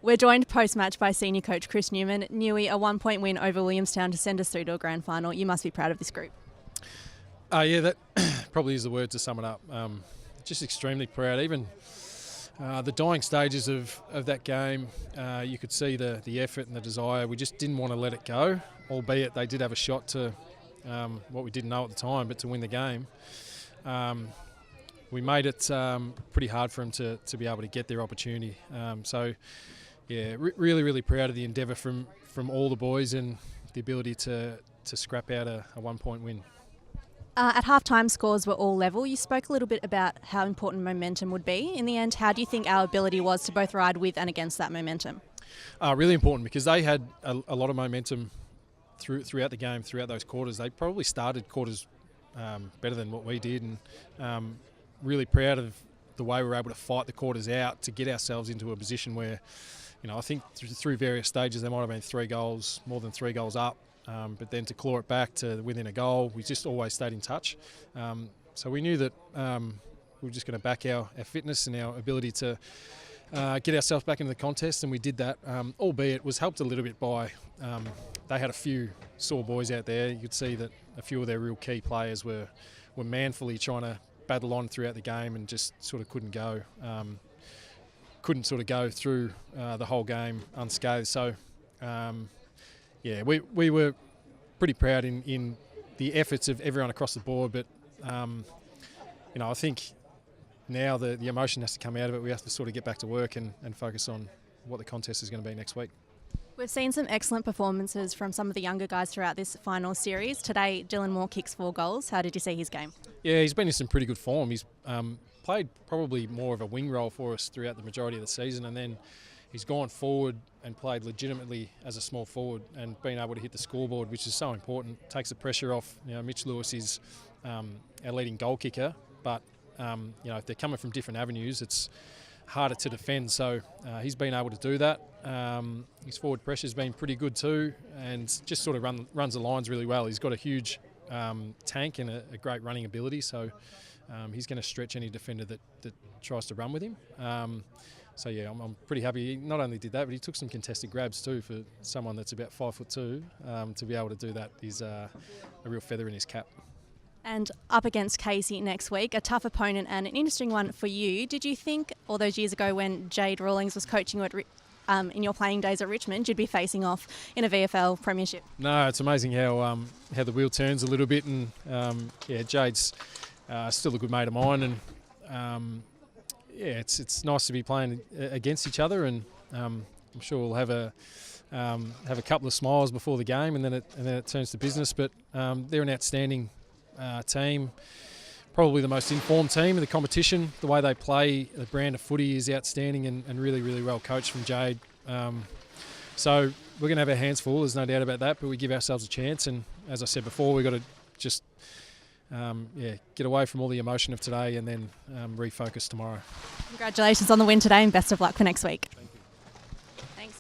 We're joined post-match by senior coach Chris Newman. Newy, a 1-point win over Williamstown to send us through to a grand final. You must be proud of this group. Yeah, that probably is the word to sum it up. Just extremely proud. Even the dying stages of that game, you could see the effort and the desire. We just didn't want to let it go, albeit they did have a shot to what we didn't know at the time, but to win the game. We made it pretty hard for them to be able to get their opportunity. Yeah, really proud of the endeavour from all the boys and the ability to scrap out a 1-point win. At half-time, scores were all level. You spoke a little bit about how important momentum would be. In the end, how do you think our ability was to both ride with and against that momentum? Really important, because they had a lot of momentum throughout the game, throughout those quarters. They probably started quarters better than what we did, and really proud of the way we were able to fight the quarters out to get ourselves into a position where, I think through various stages there might have been more than three goals up. But then to claw it back to within a goal, we just always stayed in touch. So we knew that we were just going to back our fitness and our ability to get ourselves back into the contest, and we did that, albeit was helped a little bit by they had a few sore boys out there. You could see that a few of their real key players were manfully trying to battle on throughout the game and just sort of couldn't go through the whole game unscathed. So yeah, we were pretty proud in the efforts of everyone across the board, but I think now the emotion has to come out of it. We have to sort of get back to work and focus on what the contest is going to be next week. We've seen some excellent performances from some of the younger guys throughout this final series. Today, Dylan Moore kicks 4 goals. How did you see his game? Yeah, he's been in some pretty good form. He's played probably more of a wing role for us throughout the majority of the season, and then he's gone forward and played legitimately as a small forward and been able to hit the scoreboard, which is so important. Takes the pressure off. Mitch Lewis is our leading goal kicker, but if they're coming from different avenues, it's harder to defend. So he's been able to do that. His forward pressure's been pretty good too, and just sort of runs the lines really well. He's got a huge tank and a great running ability, so he's going to stretch any defender that tries to run with him. So yeah, I'm pretty happy. He not only did that, but he took some contested grabs too for someone that's about 5'2". To be able to do that is a real feather in his cap. And up against Casey next week, a tough opponent and an interesting one for you. Did you think all those years ago when Jade Rawlings was coaching you in your playing days at Richmond, you'd be facing off in a VFL premiership? No, it's amazing how the wheel turns a little bit, and Jade's still a good mate of mine, and it's nice to be playing against each other, and I'm sure we'll have a couple of smiles before the game, and then it turns to business. But they're an outstanding team, probably the most informed team in the competition. The way they play, the brand of footy is outstanding and really well coached from Jade. So we're going to have our hands full, there's no doubt about that, but we give ourselves a chance, and as I said before, we've got to just get away from all the emotion of today and then refocus tomorrow. Congratulations on the win today, and best of luck for next week.